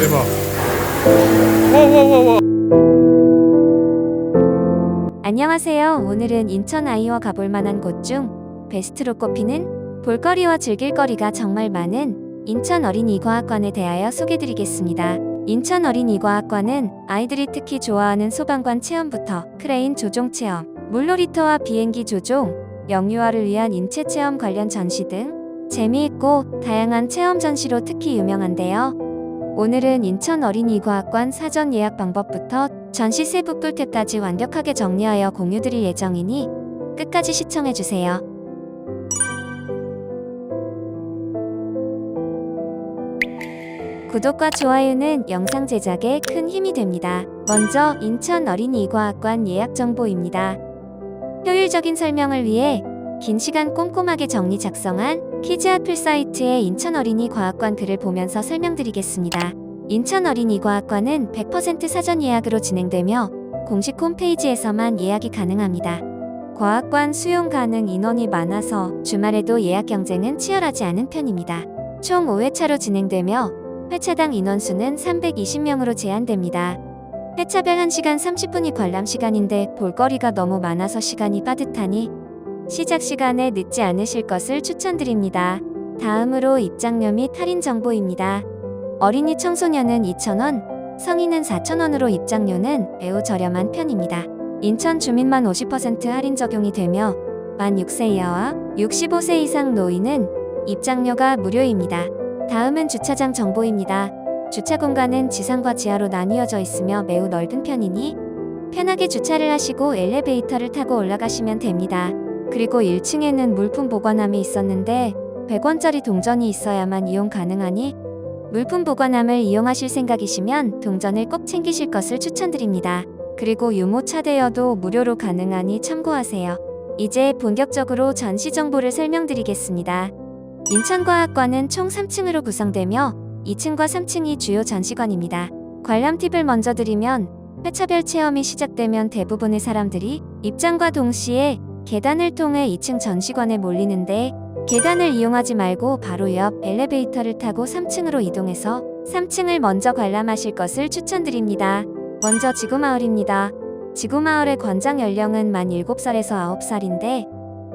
대박. 와와와와. 안녕하세요. 오늘은 인천 아이와 가볼 만한 곳 중 베스트로 꼽히는 볼거리와 즐길거리가 정말 많은 인천 어린이과학관에 대하여 소개드리겠습니다. 인천 어린이과학관은 아이들이 특히 좋아하는 소방관 체험부터 크레인 조종 체험, 물놀이터와 비행기 조종, 영유아를 위한 인체 체험 관련 전시 등 재미있고 다양한 체험 전시로 특히 유명한데요. 오늘은 인천 어린이과학관 사전 예약 방법부터 전시 세부 꿀팁까지 완벽하게 정리하여 공유드릴 예정이니 끝까지 시청해주세요. 구독과 좋아요는 영상 제작에 큰 힘이 됩니다. 먼저 인천 어린이과학관 예약 정보입니다. 효율적인 설명을 위해 긴 시간 꼼꼼하게 정리 작성한 키즈아플 사이트의 인천 어린이과학관 글을 보면서 설명드리겠습니다. 인천 어린이과학관은 100% 사전 예약으로 진행되며 공식 홈페이지에서만 예약이 가능합니다. 과학관 수용 가능 인원이 많아서 주말에도 예약 경쟁은 치열하지 않은 편입니다. 총 5회차로 진행되며 회차당 인원수는 320명으로 제한됩니다. 회차별 1시간 30분이 관람 시간인데 볼거리가 너무 많아서 시간이 빠듯하니 시작 시간에 늦지 않으실 것을 추천드립니다. 다음으로 입장료 및 할인 정보입니다. 어린이 청소년은 2,000원, 성인은 4,000원으로 입장료는 매우 저렴한 편입니다. 인천 주민만 50% 할인 적용이 되며 만 6세 이하와 65세 이상 노인은 입장료가 무료입니다. 다음은 주차장 정보입니다. 주차 공간은 지상과 지하로 나뉘어져 있으며 매우 넓은 편이니 편하게 주차를 하시고 엘리베이터를 타고 올라가시면 됩니다. 그리고 1층에는 물품 보관함이 있었는데 100원짜리 동전이 있어야만 이용 가능하니 물품 보관함을 이용하실 생각이시면 동전을 꼭 챙기실 것을 추천드립니다. 그리고 유모차 대여도 무료로 가능하니 참고하세요. 이제 본격적으로 전시 정보를 설명드리겠습니다. 인천과학관은 총 3층으로 구성되며 2층과 3층이 주요 전시관입니다. 관람 팁을 먼저 드리면 회차별 체험이 시작되면 대부분의 사람들이 입장과 동시에 계단을 통해 2층 전시관에 몰리는데 계단을 이용하지 말고 바로 옆 엘리베이터를 타고 3층으로 이동해서 3층을 먼저 관람하실 것을 추천드립니다. 먼저 지구마을입니다. 지구마을의 관장 연령은 만 7살에서 9살인데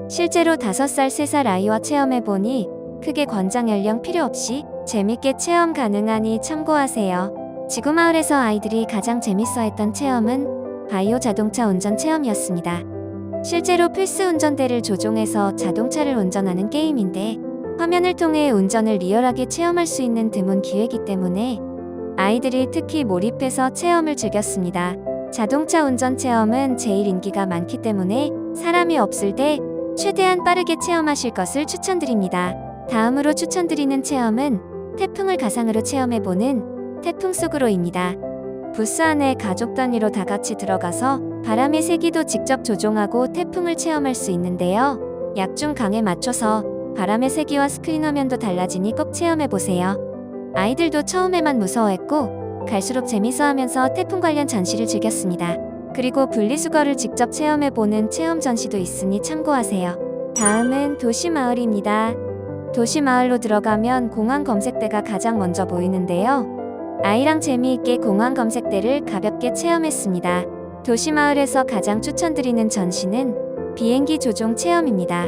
실제로 5살, 3살 아이와 체험해보니 크게 관장 연령 필요 없이 재밌게 체험 가능하니 참고하세요. 지구마을에서 아이들이 가장 재밌어했던 체험은 바이오 자동차 운전 체험이었습니다. 실제로 필수 운전대를 조종해서 자동차를 운전하는 게임인데 화면을 통해 운전을 리얼하게 체험할 수 있는 드문 기회이기 때문에 아이들이 특히 몰입해서 체험을 즐겼습니다. 자동차 운전 체험은 제일 인기가 많기 때문에 사람이 없을 때 최대한 빠르게 체험하실 것을 추천드립니다. 다음으로 추천드리는 체험은 태풍을 가상으로 체험해보는 태풍 속으로입니다. 부스 안에 가족 단위로 다 같이 들어가서 바람의 세기도 직접 조종하고 태풍을 체험할 수 있는데요. 약중 강에 맞춰서 바람의 세기와 스크린 화면도 달라지니 꼭 체험해보세요. 아이들도 처음에만 무서워했고 갈수록 재밌어하면서 태풍 관련 전시를 즐겼습니다. 그리고 분리수거를 직접 체험해보는 체험 전시도 있으니 참고하세요. 다음은 도시마을입니다. 도시마을로 들어가면 공항 검색대가 가장 먼저 보이는데요. 아이랑 재미있게 공항 검색대를 가볍게 체험했습니다. 도시마을에서 가장 추천드리는 전시는 비행기 조종 체험입니다.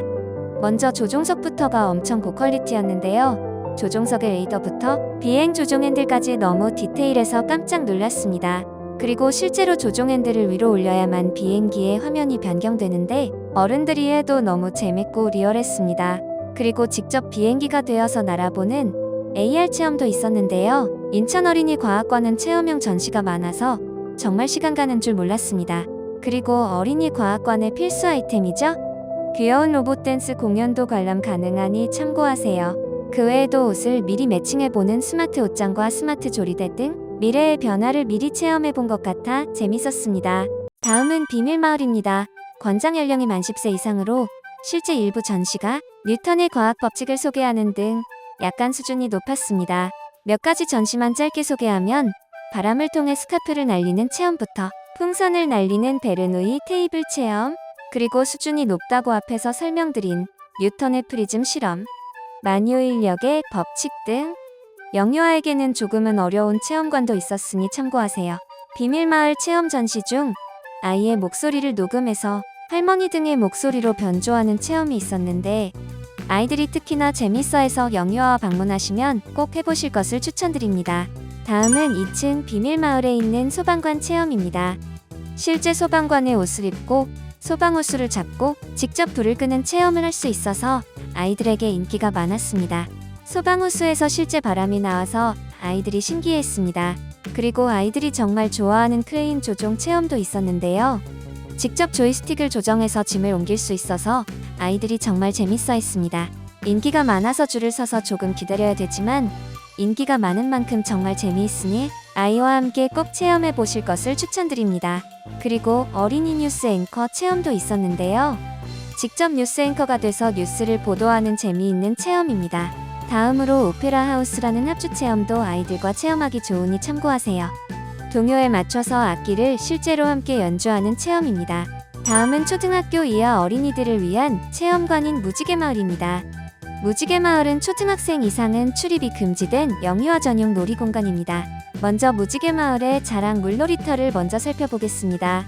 먼저 조종석부터가 엄청 고퀄리티였는데요. 조종석의 레이더부터 비행 조종 핸들까지 너무 디테일해서 깜짝 놀랐습니다. 그리고 실제로 조종 핸들을 위로 올려야만 비행기의 화면이 변경되는데 어른들이 해도 너무 재밌고 리얼했습니다. 그리고 직접 비행기가 되어서 날아보는 AR 체험도 있었는데요. 인천 어린이과학관은 체험형 전시가 많아서 정말 시간 가는 줄 몰랐습니다. 그리고 어린이과학관의 필수 아이템이죠. 귀여운 로봇 댄스 공연도 관람 가능하니 참고하세요. 그 외에도 옷을 미리 매칭해보는 스마트 옷장과 스마트 조리대 등 미래의 변화를 미리 체험해본 것 같아 재밌었습니다. 다음은 비밀마을입니다. 권장 연령이 만 10세 이상으로 실제 일부 전시가 뉴턴의 과학 법칙을 소개하는 등 약간 수준이 높았습니다. 몇 가지 전시만 짧게 소개하면 바람을 통해 스카프를 날리는 체험부터 풍선을 날리는 베르누이 테이블 체험, 그리고 수준이 높다고 앞에서 설명드린 뉴턴의 프리즘 실험, 만유인력의 법칙 등 영유아에게는 조금은 어려운 체험관도 있었으니 참고하세요. 비밀마을 체험 전시 중 아이의 목소리를 녹음해서 할머니 등의 목소리로 변조하는 체험이 있었는데 아이들이 특히나 재밌어해서 영유아와 방문하시면 꼭 해보실 것을 추천드립니다. 다음은 2층 비밀마을에 있는 소방관 체험입니다. 실제 소방관의 옷을 입고 소방호수를 잡고 직접 불을 끄는 체험을 할 수 있어서 아이들에게 인기가 많았습니다. 소방호수에서 실제 바람이 나와서 아이들이 신기해했습니다. 그리고 아이들이 정말 좋아하는 크레인 조종 체험도 있었는데요. 직접 조이스틱을 조정해서 짐을 옮길 수 있어서 아이들이 정말 재밌어했습니다. 인기가 많아서 줄을 서서 조금 기다려야 되지만 인기가 많은 만큼 정말 재미있으니 아이와 함께 꼭 체험해 보실 것을 추천드립니다. 그리고 어린이 뉴스 앵커 체험도 있었는데요. 직접 뉴스 앵커가 돼서 뉴스를 보도하는 재미있는 체험입니다. 다음으로 오페라 하우스라는 합주 체험도 아이들과 체험하기 좋으니 참고하세요. 동요에 맞춰서 악기를 실제로 함께 연주하는 체험입니다. 다음은 초등학교 이하 어린이들을 위한 체험관인 무지개마을입니다. 무지개마을은 초등학생 이상은 출입이 금지된 영유아 전용 놀이공간입니다. 먼저 무지개마을의 자랑 물놀이터를 먼저 살펴보겠습니다.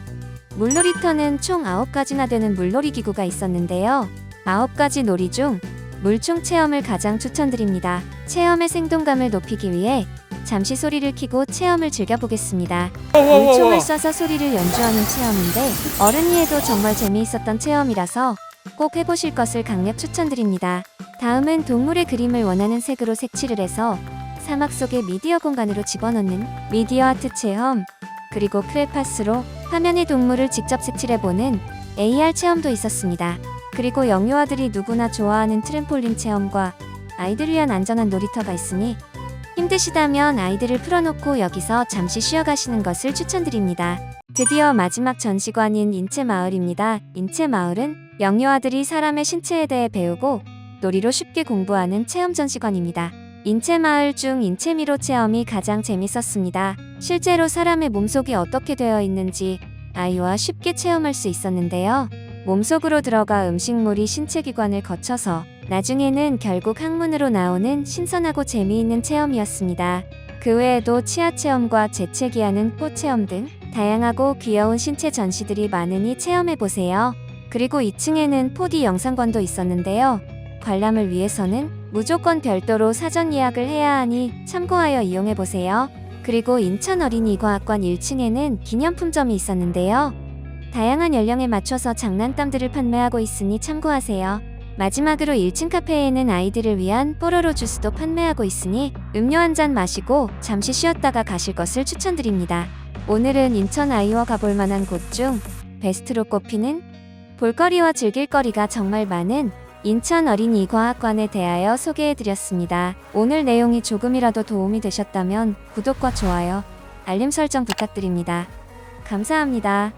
물놀이터는 총 9가지나 되는 물놀이 기구가 있었는데요. 9가지 놀이 중 물총 체험을 가장 추천드립니다. 체험의 생동감을 높이기 위해 잠시 소리를 켜고 체험을 즐겨보겠습니다. 물총을 쏴서 소리를 연주하는 체험인데 어른이 해도 정말 재미있었던 체험이라서 꼭 해보실 것을 강력 추천드립니다. 다음은 동물의 그림을 원하는 색으로 색칠을 해서 사막 속의 미디어 공간으로 집어넣는 미디어 아트 체험, 그리고 크레파스로 화면의 동물을 직접 색칠해보는 AR 체험도 있었습니다. 그리고 영유아들이 누구나 좋아하는 트램폴린 체험과 아이들 위한 안전한 놀이터가 있으니 힘드시다면 아이들을 풀어놓고 여기서 잠시 쉬어가시는 것을 추천드립니다. 드디어 마지막 전시관인 인체마을입니다. 인체마을은 영유아들이 사람의 신체에 대해 배우고 놀이로 쉽게 공부하는 체험 전시관입니다. 인체마을 중 인체미로 체험이 가장 재밌었습니다. 실제로 사람의 몸속이 어떻게 되어 있는지 아이와 쉽게 체험할 수 있었는데요. 몸속으로 들어가 음식물이 신체기관을 거쳐서 나중에는 결국 항문으로 나오는 신선하고 재미있는 체험이었습니다. 그 외에도 치아 체험과 재채기하는 코 체험 등 다양하고 귀여운 신체 전시들이 많으니 체험해보세요. 그리고 2층에는 4D 영상관도 있었는데요. 관람을 위해서는 무조건 별도로 사전 예약을 해야 하니 참고하여 이용해보세요. 그리고 인천어린이과학관 1층에는 기념품점이 있었는데요. 다양한 연령에 맞춰서 장난감들을 판매하고 있으니 참고하세요. 마지막으로 1층 카페에는 아이들을 위한 뽀로로 주스도 판매하고 있으니 음료 한 잔 마시고 잠시 쉬었다가 가실 것을 추천드립니다. 오늘은 인천 아이와 가볼 만한 곳 중 베스트로 꼽히는 볼거리와 즐길거리가 정말 많은 인천 어린이과학관에 대하여 소개해드렸습니다. 오늘 내용이 조금이라도 도움이 되셨다면 구독과 좋아요, 알림 설정 부탁드립니다. 감사합니다.